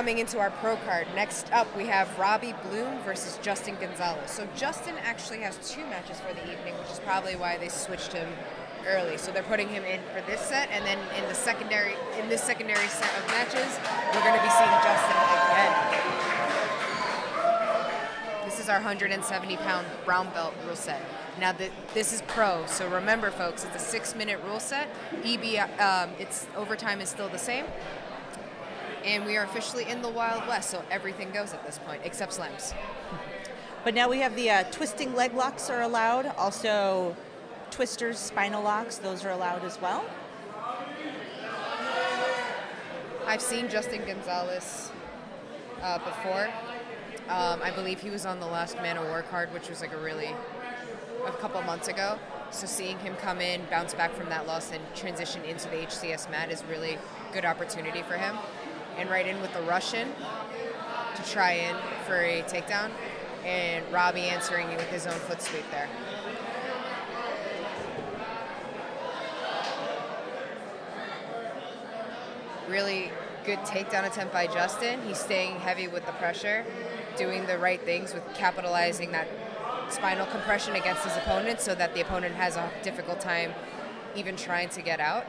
coming into our pro card. Next up, we have Robby Bloom versus Justin Gonzalez. So Justin actually has 2 matches for the evening, which is probably why they switched him early. So they're putting him in for this set, and then in this secondary set of matches, we're going to be seeing Justin again. This is our 170-pound brown belt rule set. Now this is pro, so remember, folks, it's a 6-minute rule set. Its overtime is still the same. And we are officially in the Wild West, so everything goes at this point, except slams. But now we have the twisting leg locks are allowed. Also, twisters, spinal locks, those are allowed as well. I've seen Justin Gonzalez before. I believe he was on the last Man of War card, which was like a couple months ago. So seeing him come in, bounce back from that loss, and transition into the HCS mat is really good opportunity for him. And right in with the Russian to try in for a takedown, and Robby answering with his own foot sweep there. Really good takedown attempt by Justin. He's staying heavy with the pressure, doing the right things with capitalizing that spinal compression against his opponent so that the opponent has a difficult time even trying to get out.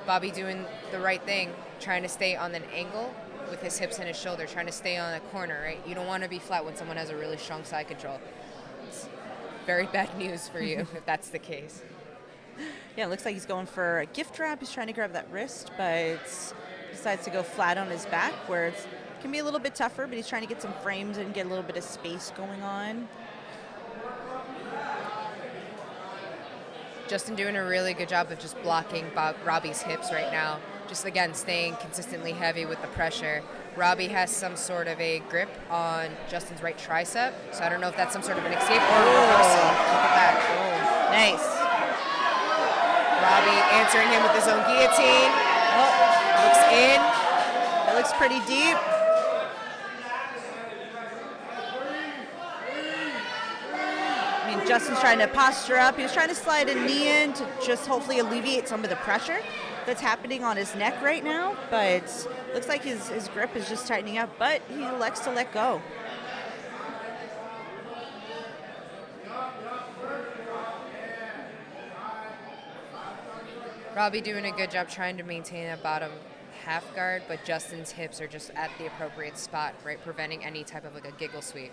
Robby doing the right thing, trying to stay on an angle with his hips and his shoulder, trying to stay on a corner, right? You don't want to be flat when someone has a really strong side control. It's very bad news for you if that's the case. Yeah, it looks like he's going for a gift wrap. He's trying to grab that wrist, but decides to go flat on his back, where it can be a little bit tougher, but he's trying to get some frames and get a little bit of space going on. Justin doing a really good job of just blocking Robby's hips right now. Just, again, staying consistently heavy with the pressure. Robby has some sort of a grip on Justin's right tricep, so I don't know if that's some sort of an escape or a reversal. Look at that. Oh, nice. Robby answering him with his own guillotine. Oh, looks in. It looks pretty deep. Justin's trying to posture up. He was trying to slide a knee in to just hopefully alleviate some of the pressure that's happening on his neck right now, but looks like his grip is just tightening up, but he elects to let go. Robby doing a good job trying to maintain a bottom half guard, but Justin's hips are just at the appropriate spot, right, preventing any type of like a giggle sweep.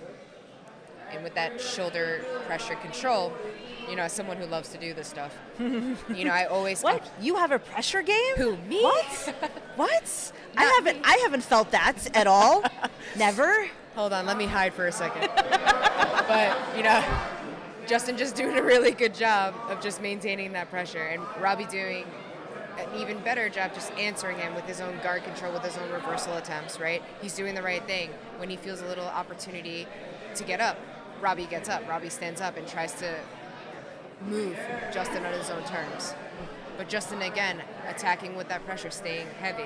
And with that shoulder pressure control, you know, as someone who loves to do this stuff, you know, I always... What? You have a pressure game? Who, me? What? What? I haven't felt that at all. Never. Hold on, let me hide for a second. But, you know, Justin just doing a really good job of just maintaining that pressure, and Robby doing an even better job just answering him with his own guard control, with his own reversal attempts, right? He's doing the right thing. When he feels a little opportunity to get up, Robby gets up. Robby stands up and tries to move Justin on his own terms. But Justin, again, attacking with that pressure, staying heavy.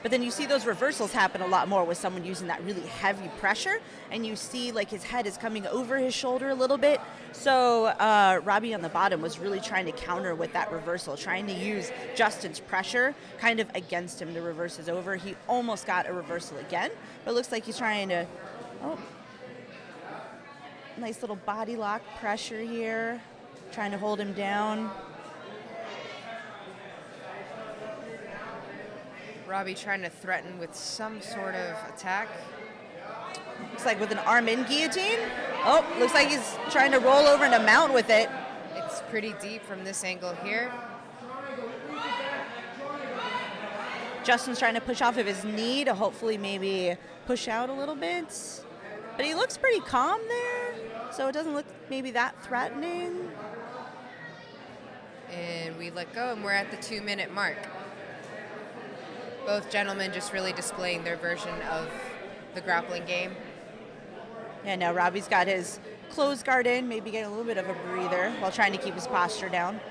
But then you see those reversals happen a lot more with someone using that really heavy pressure, and you see like his head is coming over his shoulder a little bit. So Robby on the bottom was really trying to counter with that reversal, trying to use Justin's pressure kind of against him to reverse his over. He almost got a reversal again, but it looks like he's trying to, nice little body lock pressure here, trying to hold him down. Robby trying to threaten with some sort of attack. Looks like with an arm-in guillotine. Oh, looks like he's trying to roll over and mount with it. It's pretty deep from this angle here. Justin's trying to push off of his knee to hopefully maybe push out a little bit. But he looks pretty calm there, so it doesn't look maybe that threatening. And we let go, and we're at the 2-minute mark. Both gentlemen just really displaying their version of the grappling game. Yeah, now Robby's got his closed guard in, maybe getting a little bit of a breather while trying to keep his posture down.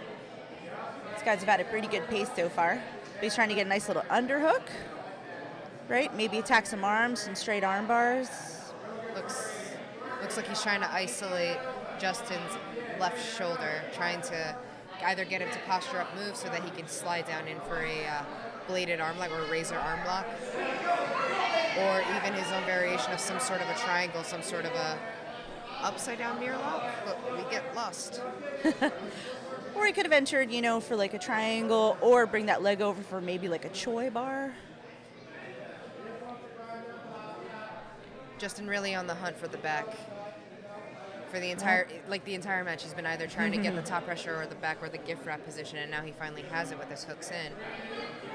These guys have had a pretty good pace so far. But he's trying to get a nice little underhook, right? Maybe attack some arms, some straight arm bars. Looks like he's trying to isolate Justin's left shoulder, trying to either get him to posture up move so that he can slide down in for a bladed arm lock or a razor arm lock, or even his own variation of some sort of a triangle, some sort of a upside down mirror lock, but we get lost. Or he could have entered, for like a triangle, or bring that leg over for maybe like a choi bar. Justin really on the hunt for the back. For the entire match, he's been either trying to get the top pressure or the back or the gift wrap position, and now he finally has it with his hooks in.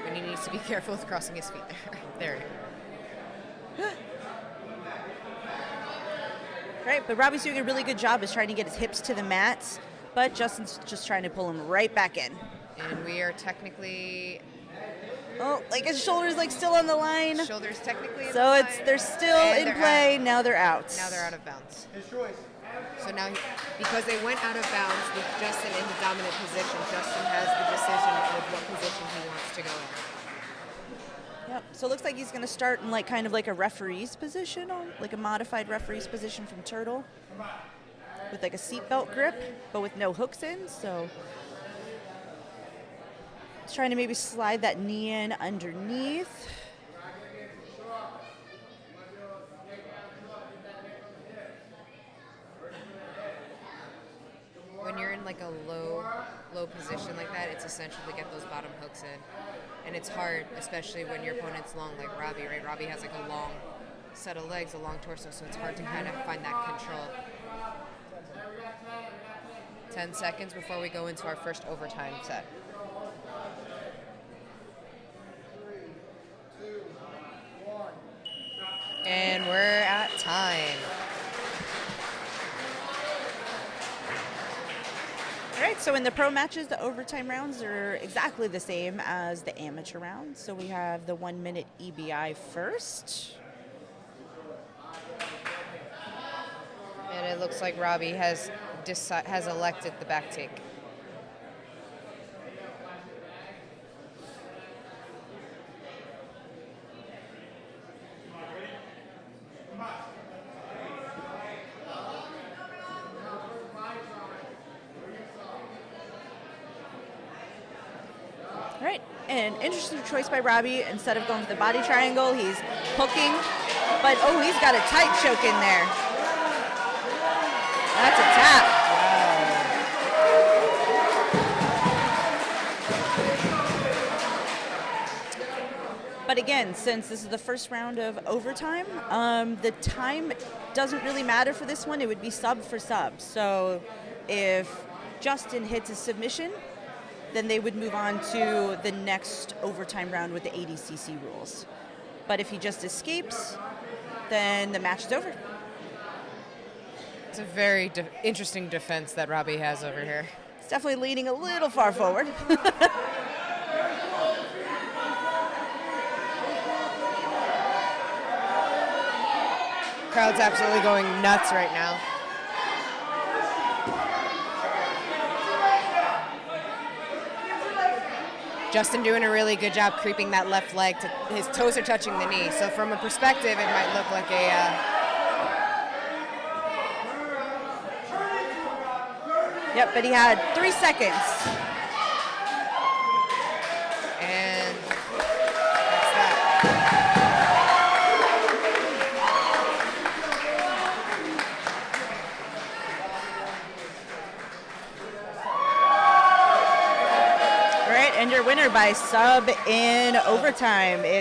And he needs to be careful with crossing his feet there. There. Right, but Robby's doing a really good job is trying to get his hips to the mats, but Justin's just trying to pull him right back in. And we are technically... Oh, like his shoulders still on the line. Shoulders technically in so the line. They're still in play. Now they're out. Now they're out of bounds. His choice. So now, because they went out of bounds with Justin in the dominant position, Justin has the decision of what position he wants to go in. Yep. So it looks like he's going to start in kind of like a referee's position, like a modified referee's position from Turtle, with like a seatbelt grip, but with no hooks in. So he's trying to maybe slide that knee in underneath. When you're in a low position like that, it's essential to get those bottom hooks in. And it's hard, especially when your opponent's long like Robby, right? Robby has a long set of legs, a long torso, so it's hard to kind of find that control. 10 seconds before we go into our first overtime set. 3, 2, 1. And we're at time. All right, so in the pro matches, the overtime rounds are exactly the same as the amateur rounds. So we have the 1 minute EBI first. And it looks like Robby has elected the back take. All right, and interesting choice by Robby. Instead of going for the body triangle, he's hooking. But, oh, he's got a tight choke in there. That's a tap. Wow. But again, since this is the first round of overtime, the time doesn't really matter for this one. It would be sub for sub. So if Justin hits a submission, then they would move on to the next overtime round with the ADCC rules. But if he just escapes, then the match is over. It's a very interesting defense that Robby has over here. It's definitely leaning a little far forward. Crowd's absolutely going nuts right now. Justin doing a really good job creeping that left leg. His toes are touching the knee. So from a perspective, it might look like Yep, but he had 3 seconds. And that's that. All right, and your winner by sub in overtime is